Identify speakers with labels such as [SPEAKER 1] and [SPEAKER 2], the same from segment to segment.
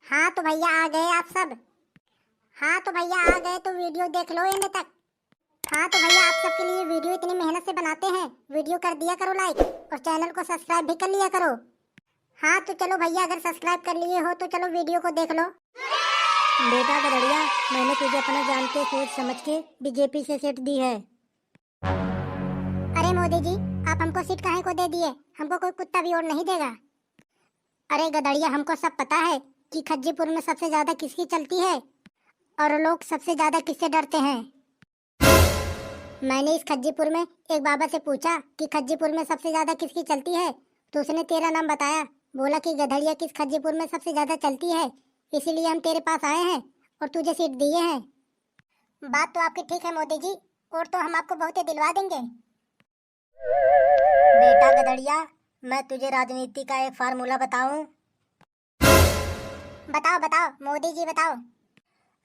[SPEAKER 1] हाँ तो भैया आ गए आप सब। हाँ तो भैया आ गए तो वीडियो देख लो एंड तक। हाँ तो भैया आप सबके लिए वीडियो इतनी मेहनत से बनाते हैं, वीडियो कर दिया करो लाइक और चैनल को सब्सक्राइब भी कर लिया करो। हाँ तो चलो भैया, अगर सब्सक्राइब कर लिए हो तो चलो वीडियो को देख लो।
[SPEAKER 2] बेटा गधड़िया, मैंने तुझे अपना जान के सोच समझ के बीजेपी से सीट दी है।
[SPEAKER 1] अरे मोदी जी, आप हमको सीट काहे को दे दिए? हमको कोई कुत्ता भी और नहीं देगा। अरे गधड़िया, हमको सब पता है कि खज्जीपुर में सबसे ज्यादा किसकी चलती है और लोग सबसे ज्यादा किससे डरते हैं। मैंने इस खज्जीपुर में एक बाबा से पूछा कि खज्जीपुर में सबसे ज्यादा किसकी चलती है, तो उसने तेरा नाम बताया। बोला कि गधड़िया किस खज्जीपुर में सबसे ज्यादा चलती है, इसीलिए हम तेरे पास आए हैं और तुझे सीट दिए हैं। बात तो आपकी ठीक है मोदी जी, और तो हम आपको बहुत ही दिलवा देंगे।
[SPEAKER 2] बेटा गधड़िया, मैं तुझे राजनीति का एक फार्मूला बताऊं?
[SPEAKER 1] बताओ बताओ मोदी जी बताओ।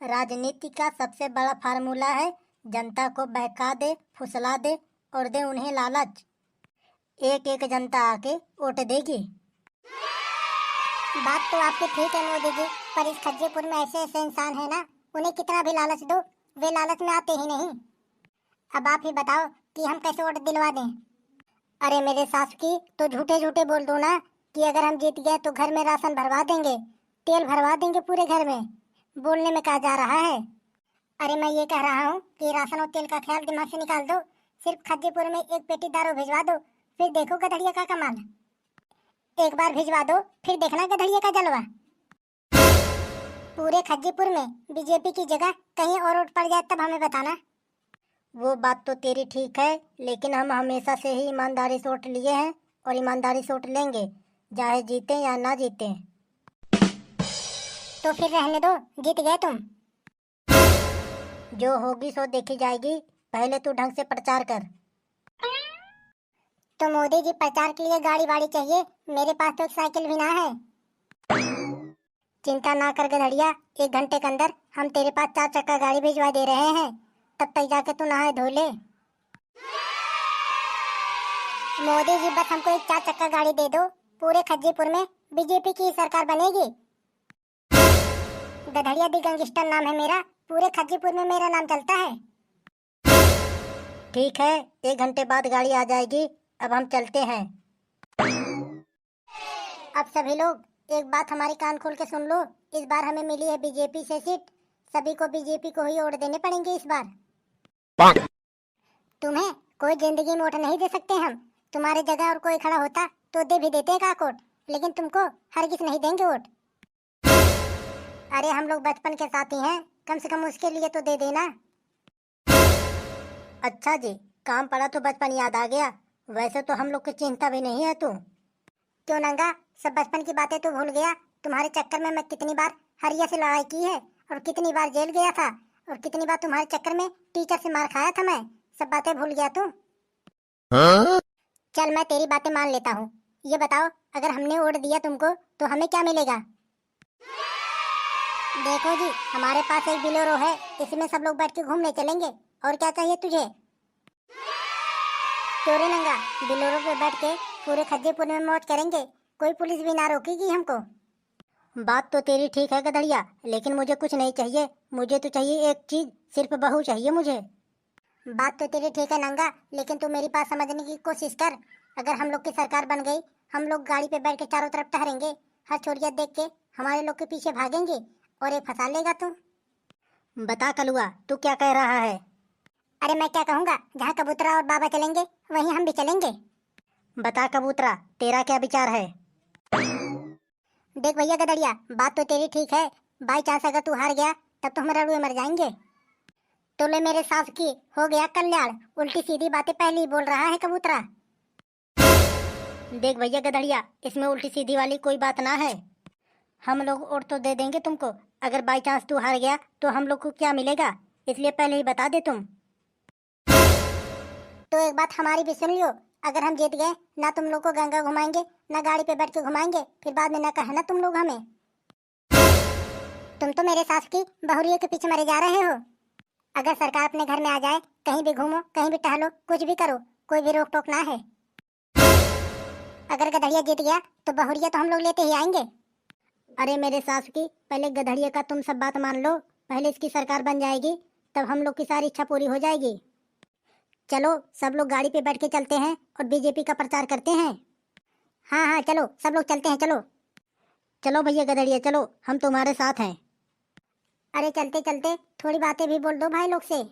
[SPEAKER 2] राजनीति का सबसे बड़ा फार्मूला है जनता को बहका दे, फुसला दे और दे उन्हें लालच। एक एक जनता आके वोट देगी।
[SPEAKER 1] बात तो आपकी ठीक है मोदी जी, पर इस खज्जीपुर में ऐसे ऐसे इंसान है ना, उन्हें कितना भी लालच दो वे लालच में आते ही नहीं। अब आप ही बताओ कि हम कैसे वोट दिलवा दें। अरे मेरे सास की तो झूठे झूठे बोल दो ना कि अगर हम जीत गए तो घर में राशन भरवा देंगे, तेल भरवा देंगे पूरे घर में। बोलने में कहा जा रहा है। अरे मैं ये कह रहा हूँ कि राशन और तेल का ख्याल दिमाग से निकाल दो, सिर्फ खज्जीपुर में एक पेटी दारू भिजवा दो, फिर देखो गधड़िया का कमाल। एक बार भिजवा दो फिर देखना गधड़िया का जलवा। पूरे खज्जीपुर में बीजेपी की जगह कहीं और वोट पड़ जाए तब हमें बताना।
[SPEAKER 2] वो बात तो तेरी ठीक है, लेकिन हम हमेशा से ही ईमानदारी से वोट लिए हैं और ईमानदारी से वोट लेंगे, चाहे जीते या ना जीते।
[SPEAKER 1] तो फिर रहने दो, जीत गए तुम।
[SPEAKER 2] जो होगी सो देखी जाएगी, पहले तू ढंग से प्रचार कर।
[SPEAKER 1] तो मोदी जी, प्रचार के लिए गाड़ी वाड़ी चाहिए, मेरे पास तो एक साइकिल भी ना है। चिंता ना कर गधड़िया, 1 घंटे के अंदर हम तेरे पास 4 चक्का गाड़ी भिजवा दे रहे हैं, तब तक जाके तू नहाए धो ले। मोदी जी बस हमको एक 4 चक्का गाड़ी दे दो, पूरे खज्जीपुर में बीजेपी की सरकार बनेगी। गधड़िया दी गैंगस्टर नाम है मेरा, पूरे खज्जीपुर में मेरा नाम चलता है।
[SPEAKER 2] ठीक है, 1 घंटे बाद गाड़ी आ जाएगी, अब हम चलते हैं।
[SPEAKER 1] अब सभी लोग एक बात हमारी कान खोल के सुन लो, इस बार हमें मिली है बीजेपी से सीट, सभी को बीजेपी को ही वोट देने पड़ेंगे इस बार। तुम्हें कोई जिंदगी में वोट नहीं दे सकते हम, तुम्हारी जगह और कोई खड़ा होता तो दे भी देते का वोट, लेकिन तुमको हरगिज नहीं देंगे वोट। अरे हम लोग बचपन के साथी हैं, कम से कम उसके लिए तो दे देना।
[SPEAKER 2] अच्छा जी, काम पड़ा तो बचपन याद आ गया, वैसे तो हम लोग की चिंता भी नहीं है तू।
[SPEAKER 1] क्यों नंगा, सब बचपन की बातें तो भूल गया? तुम्हारे चक्कर में मैं कितनी बार हरिया से लड़ाई की है और कितनी बार जेल गया था और कितनी बार तुम्हारे चक्कर में टीचर से मार खाया था मैं, सब बातें भूल गया तू? चल मैं तेरी बातें मान लेता हूँ, ये बताओ अगर हमने वोट दिया तुमको तो हमें क्या मिलेगा? देखो जी, हमारे पास एक बिलोरो है, इसमें सब लोग बैठ के घूमने चलेंगे, और क्या चाहिए तुझे? चोरी नंगा, बिलोरो पे बैठ के पूरे खज्जीपुर में मौज करेंगे, कोई पुलिस भी ना रोकेगी हमको।
[SPEAKER 2] बात तो तेरी ठीक है गधड़िया, लेकिन मुझे कुछ नहीं चाहिए, मुझे तो चाहिए एक चीज, सिर्फ बहू चाहिए मुझे।
[SPEAKER 1] बात तो तेरी ठीक है नंगा, लेकिन तू मेरी बात समझने की कोशिश कर। अगर हम लोग की सरकार बन गई, हम लोग गाड़ी पे बैठ के चारों तरफ टहरेंगे, हर छोरिया देख के हमारे लोग के पीछे भागेंगे और एक फंसा लेगा तू।
[SPEAKER 2] बता कलुआ, तू क्या कह रहा है?
[SPEAKER 1] अरे मैं क्या कहूँगा, जहाँ कबूतरा और बाबा चलेंगे वहीं हम भी चलेंगे।
[SPEAKER 2] बता कबूतरा, तेरा क्या विचार है?
[SPEAKER 1] देख भैया गदड़िया, बात तो तेरी ठीक है, बाई चांस अगर तू हार गया तब तो हम रड़ुए मर जाएंगे। तो ले मेरे सास की हो गया कल्याण, उल्टी सीधी बातें पहले ही बोल रहा है कबूतरा।
[SPEAKER 2] देख भैया गधड़िया, इसमें उल्टी सीधी वाली कोई बात ना है, हम लोग वोट तो दे देंगे तुमको, अगर बाई चांस तू हार गया तो हम लोग को क्या मिलेगा, इसलिए पहले ही बता दे तुम।
[SPEAKER 1] तो एक बात हमारी भी सुन लियो, अगर हम जीत गए ना तुम लोग को गंगा घुमाएंगे ना गाड़ी पे बैठ के घुमाएंगे, फिर बाद में ना कहना तुम लोग हमें। तुम तो मेरे सास की बहुरियों के पीछे मरे जा रहे हो। अगर सरकार अपने घर में आ जाए, कहीं भी घूमो कहीं भी टहलो कुछ भी करो, कोई भी रोक टोक ना है। अगर गधड़िया जीत गया तो बहुरिया तो हम लोग लेते ही आएंगे।
[SPEAKER 2] अरे मेरे सासू की, पहले गधड़िया का तुम सब बात मान लो। पहले इसकी सरकार बन जाएगी, तब हम लोग की सारी इच्छा पूरी हो जाएगी। चलो सब लोग गाड़ी पे बैठ के चलते हैं और बीजेपी का प्रचार करते हैं।
[SPEAKER 1] हाँ हाँ चलो, सब लोग चलते हैं, चलो।
[SPEAKER 2] चलो भैया गधड़िया चलो, हम तुम्हारे साथ हैं।
[SPEAKER 1] अरे चलते चलते थोड़ी बातें भी बोल दो भाई लोग से।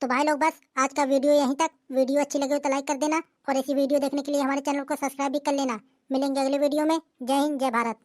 [SPEAKER 2] तो भाई लोग बस आज का वीडियो यहीं तक। वीडियो अच्छी लगे तो लाइक कर देना और ऐसी वीडियो देखने के लिए हमारे चैनल को सब्सक्राइब भी कर लेना। मिलेंगे अगले वीडियो में। जय हिंद, जय भारत।